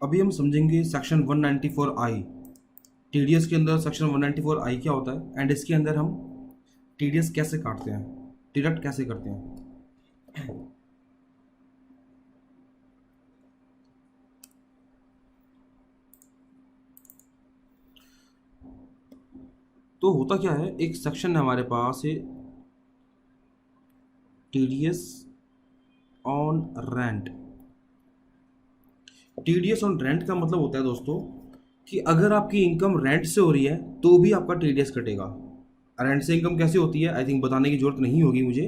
अभी हम समझेंगे सेक्शन 194I। टीडीएस के अंदर सेक्शन 194I क्या होता है एंड इसके अंदर हम टीडीएस कैसे काटते हैं, डिडक्ट कैसे करते हैं। तो होता क्या है, एक सेक्शन है हमारे पास है TDS on rent. TDS on rent का मतलब होता है दोस्तों कि अगर आपकी इनकम रेंट से हो रही है तो भी आपका टीडीएस कटेगा। रेंट से इनकम कैसे होती है आई थिंक बताने की जरूरत नहीं होगी मुझे।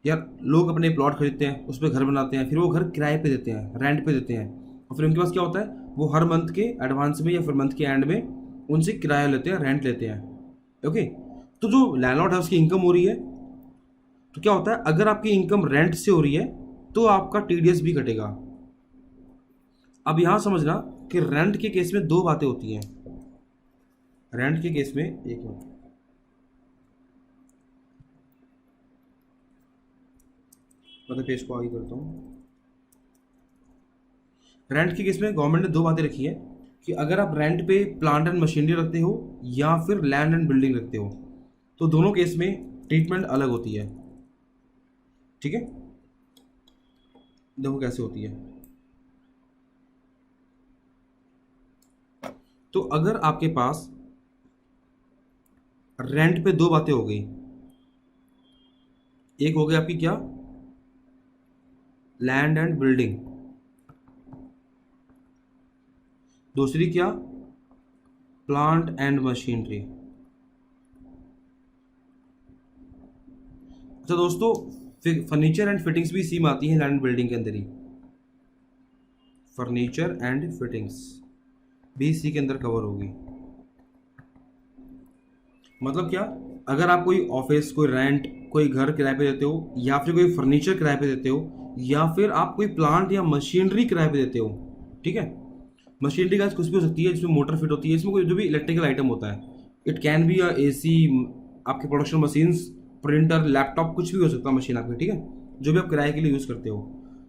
यार लोग अपने प्लॉट खरीदते हैं, उस पर घर बनाते हैं, फिर वो घर किराए पे देते हैं, रेंट पे देते हैं, और फिर उनके पास क्या होता है, वो हर मंथ के एडवांस में या फिर मंथ के एंड में उनसे किराया लेते हैं, रेंट लेते हैं। ओके, तो जो लैंडलॉर्ड है उसकी इनकम हो रही है, तो क्या होता है अगर आपकी इनकम रेंट से हो रही है तो आपका टीडीएस भी कटेगा। अब यहां समझना कि रेंट के केस में दो बातें होती हैं। रेंट के केस में एक मिनट, मतलब पेज को आगे करता हूं। रेंट के केस में गवर्नमेंट ने दो बातें रखी है कि अगर आप रेंट पे प्लांट एंड मशीनरी रखते हो या फिर लैंड एंड बिल्डिंग रखते हो तो दोनों केस में ट्रीटमेंट अलग होती है। ठीक है, देखो कैसे होती है। तो अगर आपके पास रेंट पे दो बातें हो गई, एक हो गई आपकी क्या, लैंड एंड बिल्डिंग, दूसरी क्या, प्लांट एंड मशीनरी। अच्छा दोस्तों, फर्नीचर एंड फिटिंग्स भी इसी में आती है लैंड बिल्डिंग के अंदर ही। फर्नीचर एंड फिटिंग्स भी इसी के अंदर कवर होगी। मतलब क्या, अगर आप कोई ऑफिस, कोई रेंट, कोई घर किराए पे देते हो, या फिर कोई फर्नीचर किराए पे देते हो, या फिर आप कोई प्लांट या मशीनरी किराए पे देते हो, ठीक है, मशीनरी का कुछ भी हो सकती है जिसमें मोटर फिट होती है, इसमें कोई जो भी इलेक्ट्रिकल आइटम होता है, इट कैन बी एसी, आपके प्रोडक्शन मशीन्स, प्रिंटर, लैपटॉप, कुछ भी हो सकता है मशीन आपकी, ठीक है, जो भी आप किराए के लिए यूज़ करते हो।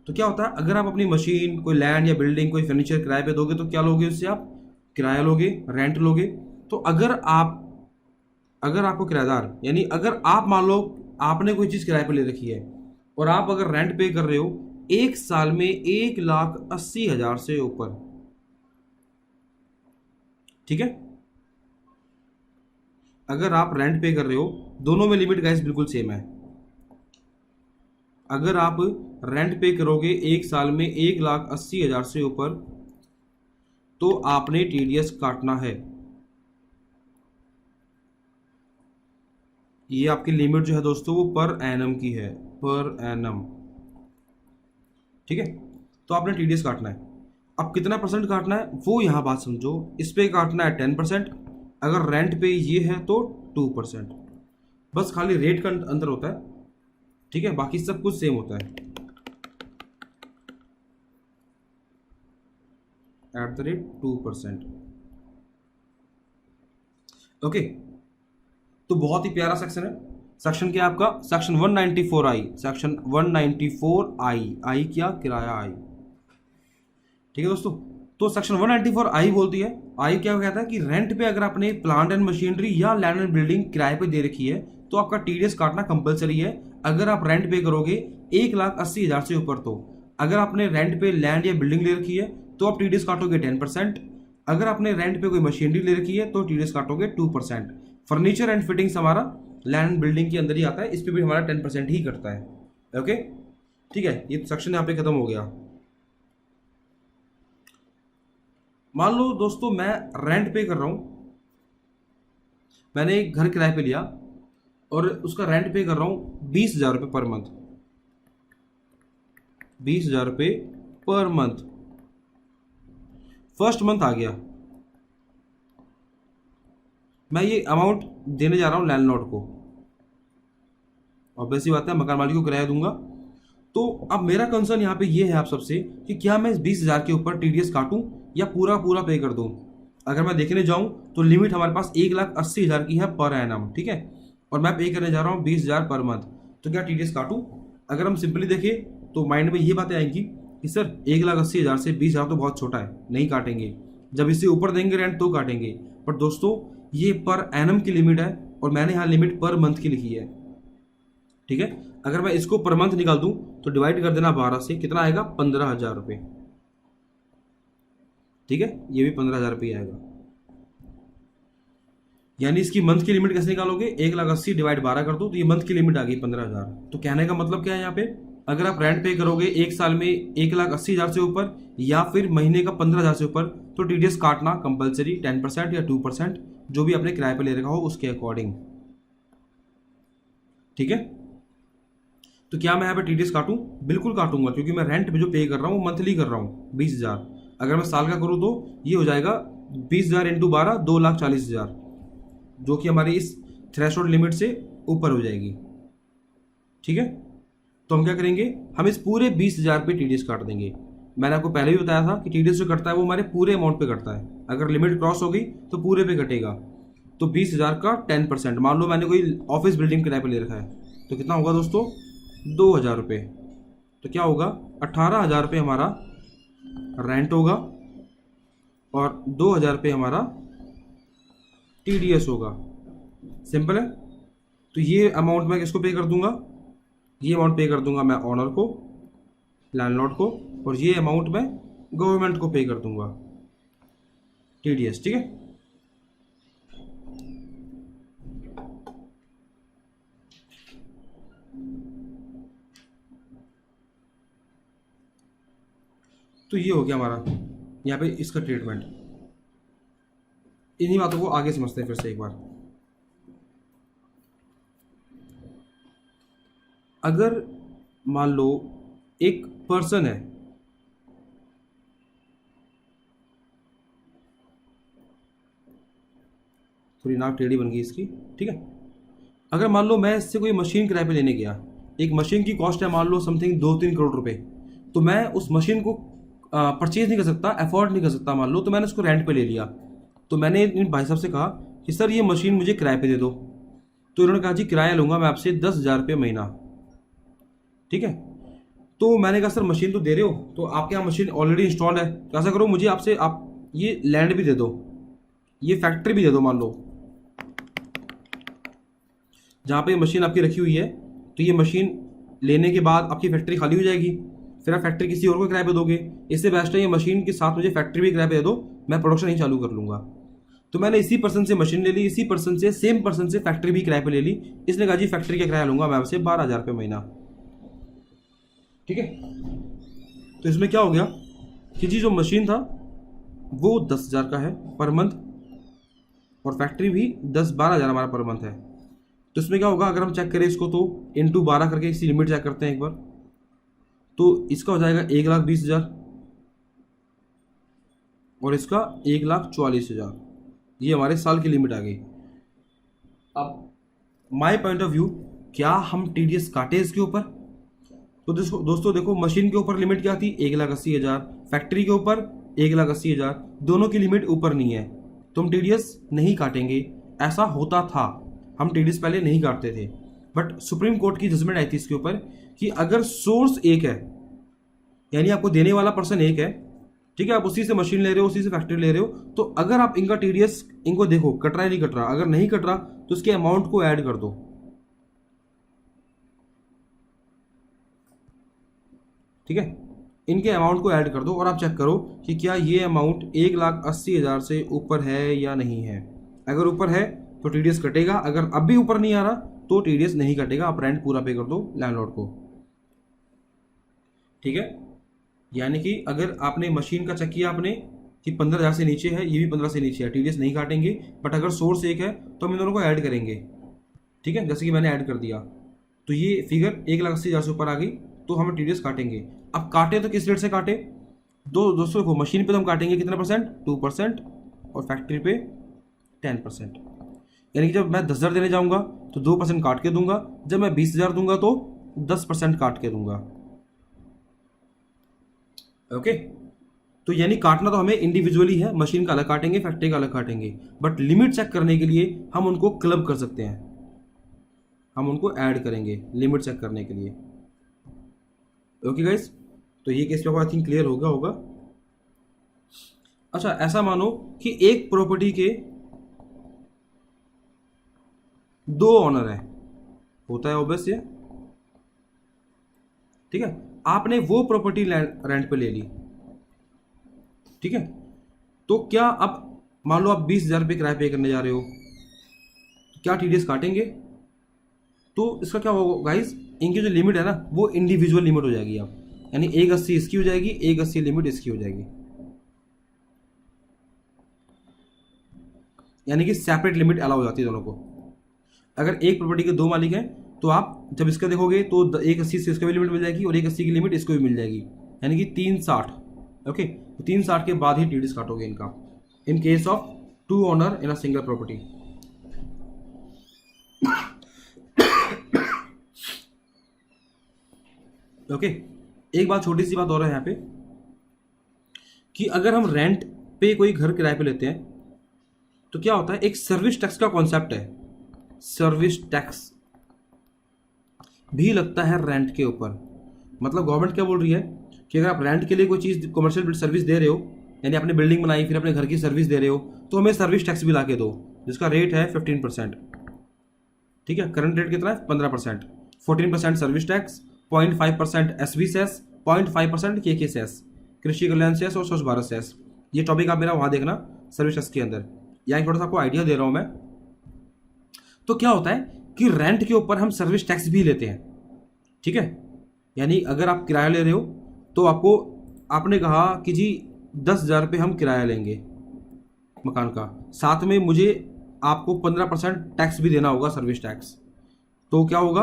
तो क्या होता है अगर आप अपनी मशीन, कोई लैंड या बिल्डिंग, कोई फर्नीचर किराए पे दोगे तो क्या लोगे उससे, आप किराया लोगे, रेंट लोगे। तो अगर आपको किराएदार, यानी अगर आप मान लो आपने कोई चीज़ किराए पे ले रखी है और आप अगर रेंट पे कर रहे हो एक साल में 1,80,000 से ऊपर, ठीक है, अगर आप रेंट पे कर रहे हो, दोनों में लिमिट गाइस बिल्कुल सेम है। अगर आप रेंट पे करोगे एक साल में 1,80,000 से ऊपर तो आपने टीडीएस काटना है। ये आपकी लिमिट जो है दोस्तों वो पर एनम की है, पर एनम, ठीक है। तो आपने टीडीएस काटना है। अब कितना परसेंट काटना है वो यहां बात समझो, इस पे काटना है 10%, अगर रेंट पे ये है तो 2%। बस खाली रेट का अंतर होता है, ठीक है, बाकी सब कुछ सेम होता है। @2%। ओके, तो बहुत ही प्यारा सेक्शन है। सेक्शन क्या आपका, सेक्शन 194I, सेक्शन 194I, आई क्या, किराया आई, ठीक है दोस्तों। तो सेक्शन 194I बोलती है, आई क्या कहता है कि रेंट पे अगर आपने प्लांट एंड मशीनरी या लैंड एंड बिल्डिंग किराए पे दे रखी है तो आपका टीडीएस काटना कंपलसरी है। अगर आप रेंट पे करोगे 1,80,000 से ऊपर तो, अगर आपने रेंट पे लैंड या बिल्डिंग ले रखी है तो आप टीडीएस काटोगे 10%, अगर आपने रेंट पे कोई मशीनरी ले रखी है तो टीडीएस काटोगे 2%। फर्नीचर एंड फिटिंग्स हमारा लैंड एंड बिल्डिंग के अंदर ही आता है, इस पर भी हमारा 10% ही करता है। ओके, ठीक है, ये सेक्शन यहाँ पे खत्म हो गया। मान लो दोस्तों मैं रेंट पे कर रहा हूं, मैंने एक घर किराए पे लिया और उसका रेंट पे कर रहा हूं 20,000 रुपये पर मंथ, 20,000 रुपये पर मंथ। फर्स्ट मंथ आ गया, मैं ये अमाउंट देने जा रहा हूं लैंडलॉर्ड को, ऑब्वियसली बात है मकान मालिक को किराया दूंगा। तो अब मेरा कंसर्न यहाँ पे ये है आप सबसे कि क्या मैं इस 20,000 के ऊपर टीडीएस काटूं या पूरा पूरा पे कर दूं। अगर मैं देखने जाऊं तो लिमिट हमारे पास 1,80,000 की है पर एनम, ठीक है, और मैं पे करने जा रहा हूं 20,000 पर मंथ, तो क्या टीडीएस काटूं। अगर हम सिंपली देखें तो माइंड में ये बातें आएंगी कि सर 1,80,000 से 20,000 तो बहुत छोटा है, नहीं काटेंगे, जब इससे ऊपर देंगे रेंट तो काटेंगे। पर दोस्तों ये पर एनम की लिमिट है और मैंने यहाँ लिमिट पर मंथ की लिखी है, ठीक है। अगर मैं इसको पर मंथ निकाल दूं तो डिवाइड कर देना 12 से, कितना आएगा 15,000 रुपये, ठीक है, ये भी 15,000 रुपये आएगा। यानी इसकी मंथ की लिमिट कैसे निकालोगे, 1,80,000 डिवाइड 12 कर दो तो ये मंथ की लिमिट आ गई 15,000। तो कहने का मतलब क्या है यहाँ पे, अगर आप रेंट पे करोगे एक साल में 1,80,000 से ऊपर या फिर महीने का 15,000 से ऊपर तो टीडीएस काटना कंपलसरी 10% या 2%, जो भी आपने किराए पे ले रखा हो उसके अकॉर्डिंग, ठीक है। तो क्या मैं यहाँ पे टीडीएस काटूं, बिल्कुल काटूंगा, क्योंकि मैं रेंट पे जो पे कर रहा हूँ मंथली कर रहा हूँ 20,000। अगर मैं साल का करूँ तो ये हो जाएगा 20,000 इंटू 12 2,40,000, जो कि हमारी इस थ्रेशोल्ड लिमिट से ऊपर हो जाएगी, ठीक है। तो हम क्या करेंगे, हम इस पूरे 20,000 पे टीडीएस काट देंगे। मैंने आपको पहले भी बताया था कि टीडीएस जो कटता है वो हमारे पूरे अमाउंट पे कटता है, अगर लिमिट क्रॉस हो गई तो पूरे पे कटेगा। तो 20,000 का 10%, मान लो मैंने कोई ऑफिस बिल्डिंग किराए पे ले रखा है तो कितना होगा दोस्तों 2,000 रुपये, तो क्या होगा 18,000 रुपये हमारा रेंट होगा और 2,000 रुपये हमारा टीडीएस होगा। सिंपल है। तो ये अमाउंट मैं किसको पे कर दूंगा, ये अमाउंट पे कर दूंगा मैं ऑनर को, लैंडलॉर्ड को, और ये अमाउंट मैं गवर्नमेंट को पे कर दूंगा टीडीएस, ठीक है। तो ये हो गया हमारा यहाँ पे इसका ट्रीटमेंट। इन्हीं बातों को आगे समझते हैं फिर से एक बार। अगर मान लो एक पर्सन है, थोड़ी नाक टेढ़ी बन गई इसकी, ठीक है। अगर मान लो मैं इससे कोई मशीन किराए पे लेने गया, एक मशीन की कॉस्ट है मान लो समथिंग 2-3 करोड़ रुपए, तो मैं उस मशीन को परचेज नहीं कर सकता, अफोर्ड नहीं कर सकता मान लो, तो मैंने उसको रेंट पे ले लिया। तो मैंने इन भाई साहब से कहा कि सर ये मशीन मुझे किराए पे दे दो, तो इन्होंने कहा जी किराया लूंगा मैं आपसे 10,000 रुपये महीना, ठीक है। तो मैंने कहा सर मशीन तो दे रहे हो, तो आपके यहाँ मशीन ऑलरेडी इंस्टॉल्ड है, तो ऐसा करो मुझे आपसे आप ये लैंड भी दे दो, ये फैक्ट्री भी दे दो मान लो, जहाँ पे मशीन आपकी रखी हुई है। तो ये मशीन लेने के बाद आपकी फैक्ट्री खाली हो जाएगी, फिर आप फैक्ट्री किसी और को किराए पे दोगे। इससे बेस्ट है ये मशीन के साथ मुझे फैक्ट्री भी किराए पे दे दो, मैं प्रोडक्शन ही चालू कर लूँगा। तो मैंने इसी पर्सन से मशीन ले ली, इसी पर्सन से सेम पर्सन से फैक्ट्री भी किराए पे ले ली। इसने कहा जी फैक्ट्री का किराया लूँगा मैं आपसे 12,000 रुपये महीना, ठीक है। तो इसमें क्या हो गया कि जी जो मशीन था वो 10,000 का है पर मंथ, और फैक्ट्री भी 10-12,000 हमारा पर मंथ है। तो इसमें क्या होगा, अगर हम चेक करें इसको तो इंटू 12 करके इसकी लिमिट चेक करते हैं एक बार, तो इसका हो जाएगा 1,20,000 और इसका 1,44,000, ये हमारे साल की लिमिट आ गई। अब माय पॉइंट ऑफ व्यू, क्या हम टीडीएस काटे इसके ऊपर? तो दोस्तों देखो मशीन के ऊपर लिमिट क्या थी 1,80,000, फैक्ट्री के ऊपर 1,80,000, दोनों की लिमिट ऊपर नहीं है, तो हम टीडीएस नहीं काटेंगे। ऐसा होता था, हम टीडीएस पहले नहीं काटते थे, बट सुप्रीम कोर्ट की जजमेंट आई थी इसके ऊपर कि अगर सोर्स एक है, यानी आपको देने वाला पर्सन एक है, ठीक है, आप उसी से मशीन ले रहे हो, उसी से फैक्ट्री ले रहे हो, तो अगर आप इनका टीडीएस इनको देखो कट रहा है नहीं कट रहा, अगर नहीं कट रहा तो इसके अमाउंट को ऐड कर दो, ठीक है, इनके अमाउंट को ऐड कर दो और आप चेक करो कि क्या ये अमाउंट 1,80,000 से ऊपर है या नहीं है। अगर ऊपर है तो टीडीएस कटेगा, अगर अब भी ऊपर नहीं आ रहा तो टीडीएस नहीं कटेगा, आप रेंट पूरा पे कर दो लैंडलॉर्ड को, ठीक है। यानी कि अगर आपने मशीन का चेक किया आपने कि 15,000 से नीचे है, ये भी 15 से नीचे है, टीडीएस नहीं काटेंगे, बट अगर सोर्स एक है तो हम इन दोनों को ऐड करेंगे, ठीक है, जैसे कि मैंने ऐड कर दिया। तो ये फिगर 1,80,000 से ऊपर आ गई तो हम टीडीएस काटेंगे। अब काटे तो किस रेट से काटे, दोस्तों देखो मशीन पे तो हम काटेंगे कितना परसेंट 2%, और फैक्ट्री पे 10%। यानी कि जब मैं 10,000 देने जाऊंगा तो 2% काट के दूंगा, जब मैं 20,000 दूंगा तो 10% काट के दूंगा, ओके। तो यानी काटना तो हमें इंडिविजुअली है, मशीन का अलग काटेंगे, फैक्ट्री का अलग काटेंगे, बट लिमिट चेक करने के लिए हम उनको क्लब कर सकते हैं, हम उनको ऐड करेंगे लिमिट चेक करने के लिए, ओके गाइस। तो ये केस पे आपको आई थिंक क्लियर होगा। अच्छा, ऐसा मानो कि एक प्रॉपर्टी के दो ऑनर है, होता है ऑब्वियस ये, ठीक है। आपने वो प्रॉपर्टी रेंट पे ले ली, ठीक है। तो क्या अब मान लो आप 20,000 रुपये किराया पे करने जा रहे हो, तो क्या टीडीएस काटेंगे? तो इसका क्या होगा गाइस, इनकी जो लिमिट है ना वो इंडिविजुअल लिमिट हो जाएगी आप, यानी 180 इसकी हो जाएगी, 180 लिमिट इसकी हो जाएगी, यानी कि सेपरेट लिमिट अलाउ हो जाती है दोनों को। अगर एक प्रॉपर्टी के दो मालिक हैं तो आप जब इसका देखोगे तो 180 से इसको भी लिमिट मिल जाएगी और 180 की लिमिट इसको भी मिल जाएगी, यानी कि 360। ओके, तो 360 के बाद ही टीडीएस काटोगे इनका, in case of two owner in a single property. Okay, एक बात, छोटी सी बात और है यहाँ पे कि अगर हम रेंट पे कोई घर किराए पे लेते हैं तो क्या होता है, एक सर्विस टैक्स का कॉन्सेप्ट है। सर्विस टैक्स भी लगता है रेंट के ऊपर। मतलब गवर्नमेंट क्या बोल रही है कि अगर आप रेंट के लिए कोई चीज़ कमर्शियल सर्विस दे रहे हो, यानी आपने बिल्डिंग बनाई फिर अपने घर की सर्विस दे रहे हो, तो हमें सर्विस टैक्स भी ला के दो, जिसका रेट है 15%, ठीक है। करंट रेट कितना है? 15%। 14% सर्विस टैक्स, 0.5% एसवी सेस, 0.5% के सेस, कृषि कल्याण सेस और स्वच्छ भारत सेस। ये टॉपिक आप मेरा वहाँ देखना सर्विस टैक्स के अंदर। यहाँ थोड़ा सा आपको आइडिया दे रहा हूँ मैं। तो क्या होता है कि रेंट के ऊपर हम सर्विस टैक्स भी लेते हैं, ठीक है। यानी अगर आप किराया ले रहे हो तो आपने कहा कि जी 10,000 रुपये हम किराया लेंगे मकान का, साथ में मुझे आपको 15% टैक्स भी देना होगा, सर्विस टैक्स। तो क्या होगा,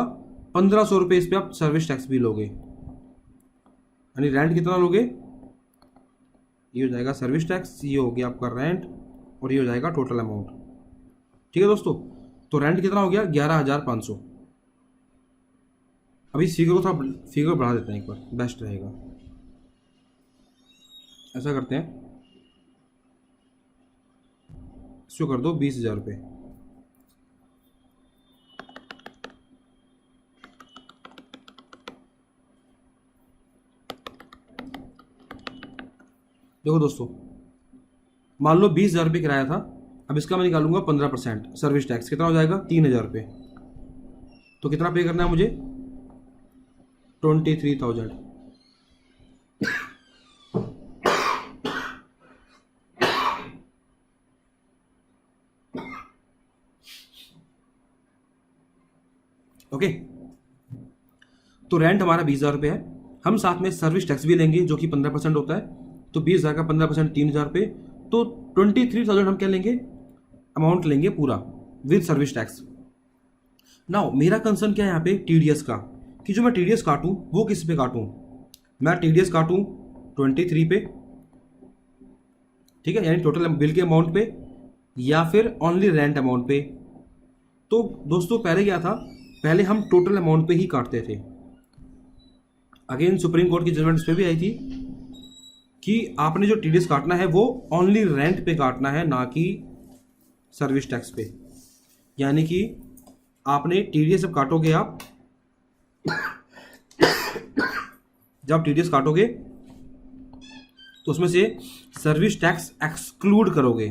1,500 रुपये इस पर आप सर्विस टैक्स भी लोगे, यानी रेंट कितना लोगे, ये हो जाएगा सर्विस टैक्स, ये हो गया आपका रेंट और ये हो जाएगा टोटल अमाउंट, ठीक है दोस्तों। तो रेंट कितना हो गया? 11,500। अभी फिगर को थोड़ा फिगर बढ़ा देते हैं एक बार, बेस्ट रहेगा। ऐसा करते हैं, इसको कर दो 20,000 रुपये। देखो दोस्तों, मान लो 20,000 रुपये किराया था, अब इसका मैं निकालूंगा 15% सर्विस टैक्स, कितना हो जाएगा? 3,000 रुपये। तो कितना पे करना है मुझे? 23,000। ओके, तो रेंट हमारा 20,000 रुपये है, हम साथ में सर्विस टैक्स भी लेंगे जो कि 15% होता है। तो 20,000 का 15% 3,000 रुपये, तो 23,000 हम क्या लेंगे, अमाउंट लेंगे पूरा विद सर्विस टैक्स। नाउ मेरा कंसर्न क्या है यहाँ पे, टीडीएस का, कि जो मैं टीडीएस काटूं वो किस पे काटूं। मैं टीडीएस काटूं 23 पे, ठीक है, यानी टोटल बिल के अमाउंट पे, या फिर ओनली रेंट अमाउंट पे। तो दोस्तों पहले क्या था, पहले हम टोटल अमाउंट पे ही काटते थे। अगेन सुप्रीम कोर्ट की जजमेंट इस पे भी आई थी कि आपने जो टीडीएस काटना है वो ओनली रेंट पे काटना है, ना कि सर्विस टैक्स पे। यानी कि आपने टीडीएस जब काटोगे आप जब टीडीएस काटोगे तो उसमें से सर्विस टैक्स एक्सक्लूड करोगे,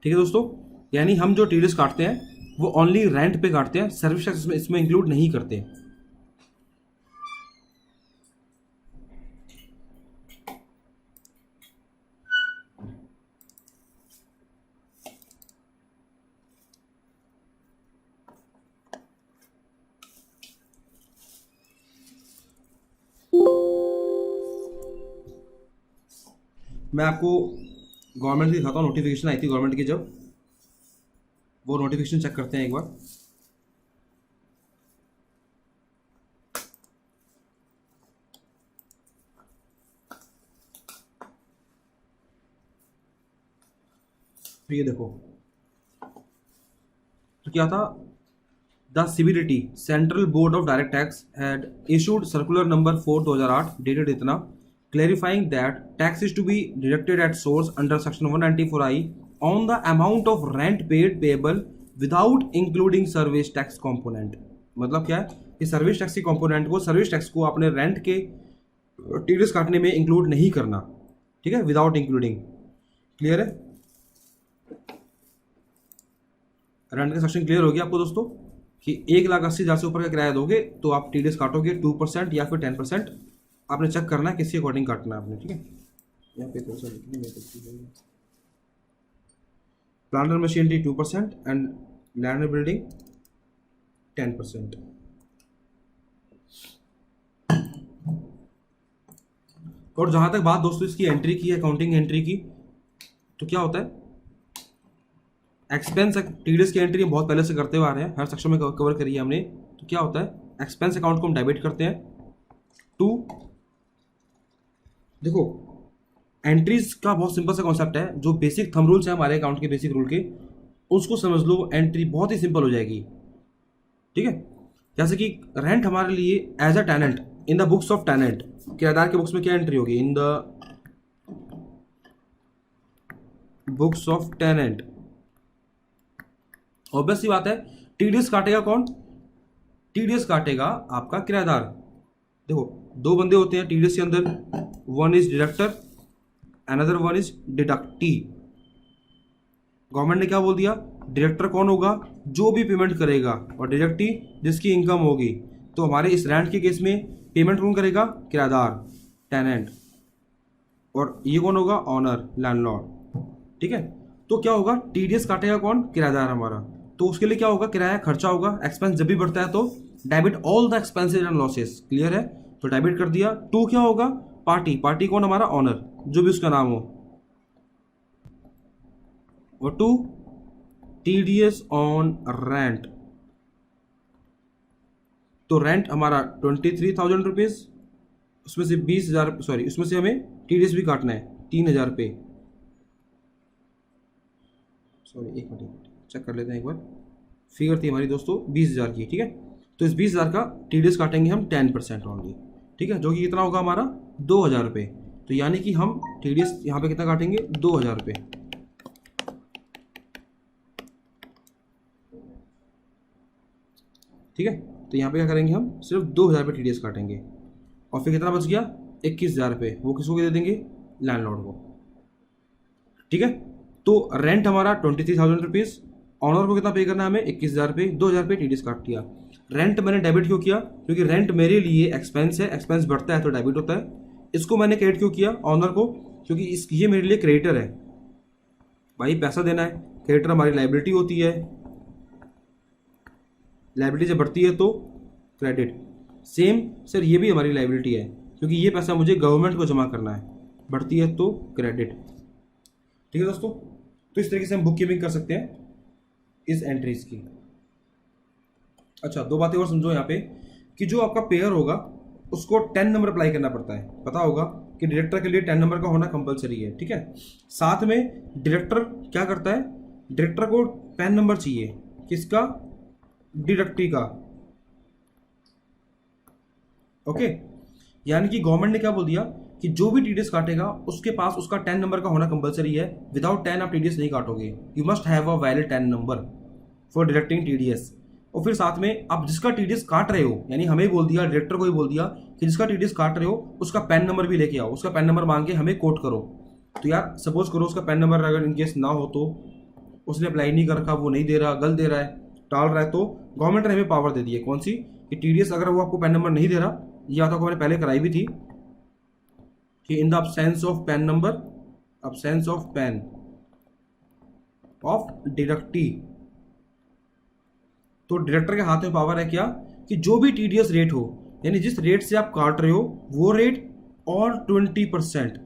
ठीक है दोस्तों। यानी हम जो टीडीएस काटते हैं वो ओनली रेंट पे काटते हैं, सर्विस टैक्स इसमें इंक्लूड नहीं करते। मैं आपको गवर्नमेंट की दिखाता हूँ, नोटिफिकेशन आई थी गवर्नमेंट की, जब वो नोटिफिकेशन चेक करते हैं एक बार। तो ये देखो, तो क्या था, the CBDT central board of direct tax had issued circular number 4 2008 dated इतना, clarifying that tax is to be deducted at source under section 194I on the amount of rent paid payable without including service tax component। मतलब क्या है, कि service tax की component को, service tax को अपने rent के टीडीएस काटने में इंक्लूड नहीं करना, ठीक है, विदाउट इंक्लूडिंग। क्लियर है? रेंट का सेक्शन क्लियर हो गया आपको दोस्तों कि 1,80,000 से ऊपर का किराया दोगे तो आप टीडीएस काटोगे 2% या फिर 10%। आपने चेक करना है किसके अकॉर्डिंग काटना है आपने, ठीक है। यहाँ पे थोड़ा सा plant and machinery 2% and land and building 10%। और जहां तक बात दोस्तों इसकी एंट्री की, अकाउंटिंग एंट्री की, तो क्या होता है, एक्सपेंस टीडीएस की एंट्री बहुत पहले से करते हुए आ रहे हैं, हर सेक्शन में कवर करी है हमने। तो क्या होता है, एक्सपेंस अकाउंट को हम डेबिट करते हैं टू, देखो एंट्रीज का बहुत सिंपल सा कॉन्सेप्ट है, जो बेसिक थंब रूल्स है हमारे अकाउंट के, बेसिक रूल के, उसको समझ लो, एंट्री बहुत ही सिंपल हो जाएगी, ठीक है। जैसे कि रेंट हमारे लिए as a tenant in the books of tenant, किराएदार के बुक्स में क्या एंट्री होगी, in the books of tenant. Obvious सी बात है, टीडीएस काटेगा कौन, टीडीएस काटेगा आपका किराएदार। देखो दो बंदे होते हैं टीडीएस के अंदर, one is deductor, another one is deductee. Government ने क्या बोल दिया, डिडक्टर कौन होगा, जो भी पेमेंट करेगा, और डिडक्टी जिसकी इनकम होगी। तो हमारे इस रेंट के केस में पेमेंट कौन करेगा, किराएदार, टेनेंट, और ये कौन होगा, ऑनर, लैंडलॉर्ड, ठीक है। तो क्या होगा, टीडीएस काटेगा कौन, किराएदार हमारा। तो उसके लिए क्या होगा, किराया खर्चा होगा, एक्सपेंस जब भी बढ़ता है तो debit all the expenses and losses. Clear है? तो डेबिट कर दिया। टू क्या होगा, पार्टी, पार्टी कौन, हमारा ऑनर, जो भी उसका नाम हो, और टू टीडीएस ऑन रेंट। तो रेंट हमारा 23,000 रुपीज, उसमें से 20,000, सॉरी उसमें से हमें टीडीएस भी काटना है 3,000 रुपये, सॉरी एक मिनट चेक कर लेते हैं एक बार। फिगर थी हमारी दोस्तों 20,000 की, ठीक है। तो इस 20,000 का टीडीएस काटेंगे हम 10% ओनली, ठीक है, जो कि कितना होगा हमारा 2,000 रुपये। तो यानी कि हम टीडीएस यहाँ पे कितना काटेंगे, 2,000 रुपये, ठीक है। तो यहाँ पे क्या करेंगे, हम सिर्फ 2,000 रुपये टीडीएस काटेंगे, और फिर कितना बच गया, 21,000 रुपये, वो किसको दे देंगे, लैंडलॉर्ड को, ठीक है। तो रेंट हमारा 23,000 रुपीज़, ऑनर को कितना पे करना है हमें, 21,000 रुपये, 2,000 रुपये टीडीएस काट दिया। रेंट मैंने डेबिट क्यों किया, क्योंकि रेंट मेरे लिए एक्सपेंस है, एक्सपेंस बढ़ता है तो डेबिट होता है। इसको मैंने क्रेडिट क्यों किया, ऑनर को, क्योंकि ये मेरे लिए क्रेडिटर है, भाई पैसा देना है, क्रेडिटर हमारी लाइबिलिटी होती है, लाइबिलिटी जब बढ़ती है तो क्रेडिट। सेम सर ये भी हमारी लाइबिलिटी है, क्योंकि ये पैसा मुझे गवर्नमेंट को जमा करना है, बढ़ती है तो क्रेडिट, ठीक है दोस्तों। तो इस तरीके से हम बुक कीपिंग कर सकते हैं इस एंट्रीज की। अच्छा, दो बातें और समझो यहाँ पे, कि जो आपका पेयर होगा उसको 10 नंबर अप्लाई करना पड़ता है। पता होगा कि डायरेक्टर के लिए 10 नंबर का होना कंपलसरी है, ठीक है। साथ में डायरेक्टर क्या करता है, डायरेक्टर को पैन नंबर चाहिए, किसका, डिडक्टी का, ओके। यानी कि गवर्नमेंट ने क्या बोल दिया कि जो भी टीडीएस काटेगा उसके पास उसका 10 नंबर का होना कंपलसरी है। विदाउट 10 आप टीडीएस नहीं काटोगे, you must have a valid 10 number for deducting TDS. और फिर साथ में आप जिसका टीडीएस काट रहे हो, यानी हमें बोल दिया, डायरेक्टर को ही बोल दिया कि जिसका टीडीएस काट रहे हो उसका पैन नंबर भी लेके आओ, उसका पैन नंबर मांग के हमें कोट करो। तो यार सपोज करो उसका पैन नंबर अगर इनकेस ना हो, तो उसने अप्लाई नहीं कर रखा, वो नहीं दे रहा, गलत दे रहा है, टाल रहा है, तो गवर्नमेंट ने हमें पावर दे दी है, कौन सी, कि टीडीएस अगर वो आपको पैन नंबर नहीं दे रहा, ये बात आपको मैंने पहले कराई भी थी कि in the absence of pan number, absence of pan of deductee, तो डायरेक्टर के हाथ में पावर है क्या, कि जो भी टीडीएस रेट हो, यानी जिस रेट से आप काट रहे हो वो रेट और 20%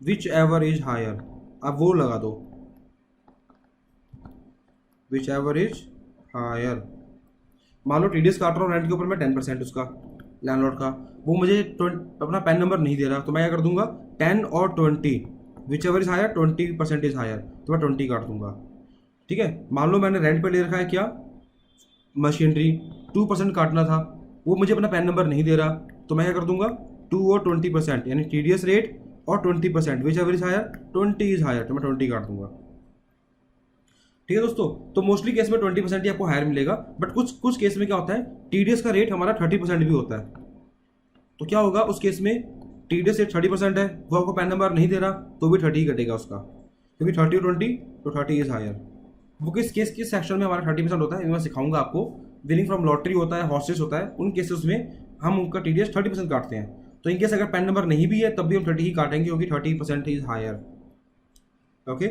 विच एवर इज हायर, आप वो लगा दो, विच एवर इज हायर। मान लो टीडीएस काट रहा हूँ रेंट के ऊपर मैं 10% उसका लैंडलॉर्ड का, वो मुझे अपना पैन नंबर नहीं दे रहा, तो मैं क्या कर दूंगा, 10 और 20 whichever is higher, 20% is higher, तो मैं 20 काट दूंगा, ठीक है। मान लो मैंने रेंट पे ले रखा है क्या, मशीनरी, 2% काटना था, वो मुझे अपना पैन नंबर नहीं दे रहा, तो मैं क्या कर दूंगा, 2 और 20%, यानी टीडीएस रेट और 20%, whichever is higher, 20 is higher, तो मैं 20 काट दूंगा, ठीक है दोस्तों। तो मोस्टली केस में 20% ही आपको हायर मिलेगा, बट कुछ कुछ केस में क्या होता है, टीडीएस का रेट हमारा 30% भी होता है। तो क्या होगा उस केस में, टीडीएस रेट 30% है, वो आपको पैन नंबर नहीं दे रहा तो भी 30 ही कटेगा उसका, क्योंकि 30 और 20 तो 30 इज हायर। वो किस सेक्शन में हमारा 30% होता है मैं सिखाऊंगा आपको। विनिंग फ्रॉम लॉटरी होता है, हॉस्टेस होता है, उन केसेस में हम उनका टीडीएस 30% काटते हैं। तो इनकेस अगर पैन नंबर नहीं भी है तब भी हम 30 ही काटेंगे, क्योंकि 30% इज हायर। ओके,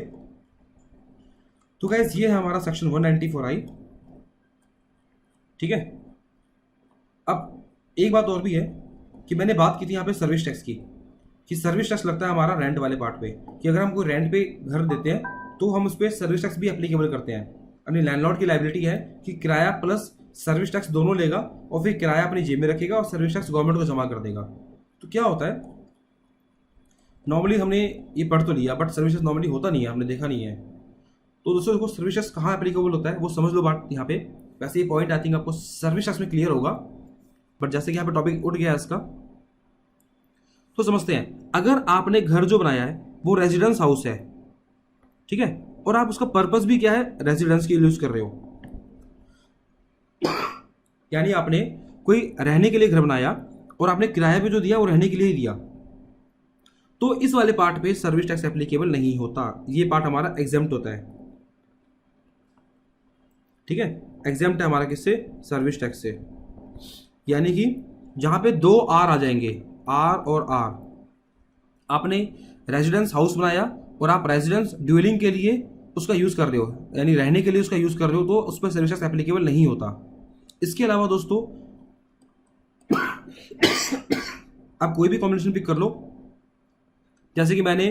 तो गाइस ये है हमारा सेक्शन 194I। ठीक है, अब एक बात और भी है कि मैंने बात की थी यहाँ पे सर्विस टैक्स की, कि सर्विस टैक्स लगता है हमारा रेंट वाले पार्ट पे, कि अगर हम कोई रेंट पे घर देते हैं तो हम उस पर सर्विस टैक्स भी एप्लीकेबल करते हैं। अपनी लैंडलॉर्ड की लायबिलिटी है कि किराया प्लस सर्विस टैक्स दोनों लेगा और फिर किराया अपनी जेब में रखेगा और सर्विस टैक्स गवर्नमेंट को जमा कर देगा। तो क्या होता है, नॉर्मली हमने ये पढ़ तो लिया, बट सर्विस टैक्स नॉर्मली होता नहीं है, हमने देखा नहीं है। तो दोस्तों देखो सर्विस टैक्स कहाँ एप्लीकेबल होता है वो समझ लो बात यहाँ पे। वैसे ये पॉइंट आई थिंक आपको सर्विस टैक्स में क्लियर होगा, बट जैसे कि यहाँ पे टॉपिक उठ गया है इसका, तो समझते हैं। अगर आपने घर जो बनाया है वो रेजिडेंस हाउस है, ठीक है, और आप उसका पर्पस भी क्या है, रेजिडेंस के लिए यूज कर रहे हो, यानी आपने कोई रहने के लिए घर बनाया और आपने किराए पे जो दिया वो रहने के लिए ही दिया, तो इस वाले पार्ट पे सर्विस टैक्स एप्लीकेबल नहीं होता। ये पार्ट हमारा एग्जेम्प्ट होता है। ठीक है, एग्जेम्प्ट है हमारा किससे, सर्विस टैक्स से। यानी कि जहां पे 2 आर आ जाएंगे, आर और आर, आपने रेजिडेंस हाउस बनाया और आप रेजिडेंस ड्वेलिंग के लिए उसका यूज कर रहे हो, यानी रहने के लिए उसका यूज कर रहे हो, तो उस पर सर्विस टैक्स एप्लीकेबल नहीं होता। इसके अलावा दोस्तों आप कोई भी कॉम्बिनेशन पिक कर लो, जैसे कि मैंने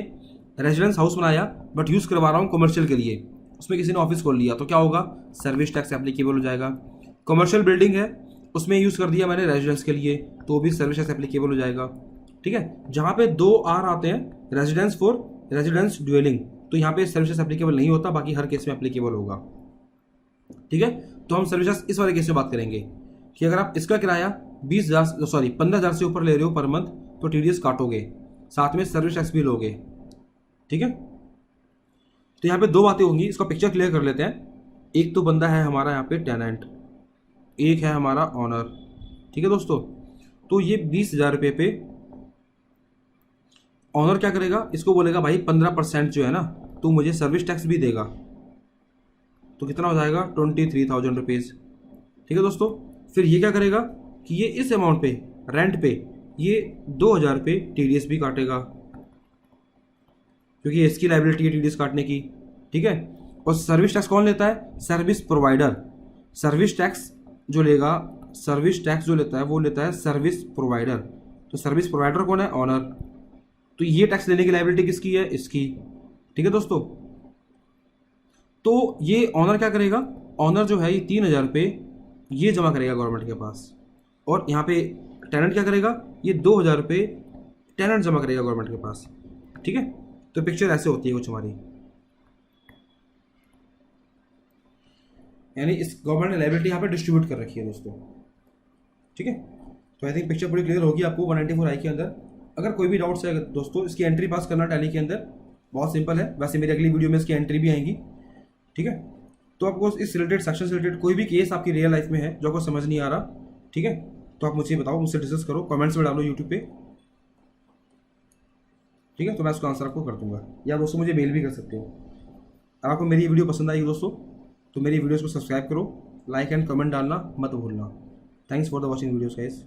रेजिडेंस हाउस बनाया बट यूज करवा रहा हूं कमर्शियल के लिए, उसमें किसी ने ऑफिस खोल लिया, तो क्या होगा, सर्विस टैक्स एप्लीकेबल हो जाएगा। कमर्शियल बिल्डिंग है, उसमें यूज कर दिया मैंने रेजिडेंस के लिए, तो भी सर्विस टैक्स एप्लीकेबल हो जाएगा। ठीक है, जहां पे 2 आर आते हैं, रेजिडेंस फॉर रेजिडेंस ड्वेलिंग, तो यहाँ पे सर्विस टैक्स एप्लीकेबल नहीं होता, बाकी हर केस में एप्लीकेबल होगा। ठीक है, तो हम सर्विस टैक्स इस वाले केस में बात करेंगे कि अगर आप इसका किराया 15,000 से ऊपर ले रहे हो पर मंथ, तो टीडीएस काटोगे, साथ में सर्विस टैक्स भी लोगे। ठीक है, तो यहाँ पे 2 बातें होंगी, इसका पिक्चर क्लियर कर लेते हैं। एक तो बंदा है हमारा यहाँ पे टेनेंट, एक है हमारा ऑनर। ठीक है दोस्तों, तो ये 20,000 रुपये पे ऑनर क्या करेगा, इसको बोलेगा भाई 15% जो है ना तो मुझे सर्विस टैक्स भी देगा, तो कितना हो जाएगा 23,000 रुपीज़। ठीक है दोस्तों, फिर ये क्या करेगा कि ये इस अमाउंट पे रेंट पे ये 2,000 रुपये टीडीएस भी काटेगा, क्योंकि इसकी लायबिलिटी है टीडीएस काटने की। ठीक है, और सर्विस टैक्स कौन लेता है, सर्विस प्रोवाइडर। सर्विस टैक्स जो लेगा, सर्विस टैक्स जो लेता है वो लेता है सर्विस प्रोवाइडर। तो सर्विस प्रोवाइडर कौन है, ऑनर। तो ये टैक्स लेने की लायबिलिटी किसकी है, इसकी। ठीक है दोस्तों, तो ये ऑनर क्या करेगा, ऑनर जो है ये 3,000 रुपये ये जमा करेगा गवर्नमेंट के पास, और यहाँ पे टेनेंट क्या करेगा, ये 2,000 रुपये टेनेंट जमा करेगा गवर्नमेंट के पास। ठीक है, तो पिक्चर ऐसे होती है कुछ हमारी, यानी इस गवर्नमेंट ने लायबिलिटी यहाँ पे डिस्ट्रीब्यूट कर रखी है दोस्तों। ठीक है, तो आई थिंक पिक्चर पूरी क्लियर होगी आपको 194I के अंदर। अगर कोई भी डाउट्स है दोस्तों, इसकी एंट्री पास करना टैली के अंदर बहुत सिंपल है, वैसे मेरी अगली वीडियो में इसकी एंट्री भी आएंगी। ठीक है, तो आपको इस रिलेटेड सेक्शन से रिलेटेड कोई भी केस आपकी रियल लाइफ में है जो आपको समझ नहीं आ रहा, ठीक है, तो आप मुझे बताओ, मुझसे डिस्कस करो, कमेंट्स में डालो यूट्यूब पे। ठीक है, तो मैं उसका आंसर आपको कर दूंगा, या दोस्तों मुझे मेल भी कर सकते हो। अगर आपको मेरी वीडियो पसंद आई दोस्तों तो मेरी वीडियोस को सब्सक्राइब करो, लाइक एंड कमेंट डालना मत भूलना। Thanks for the watching videos guys.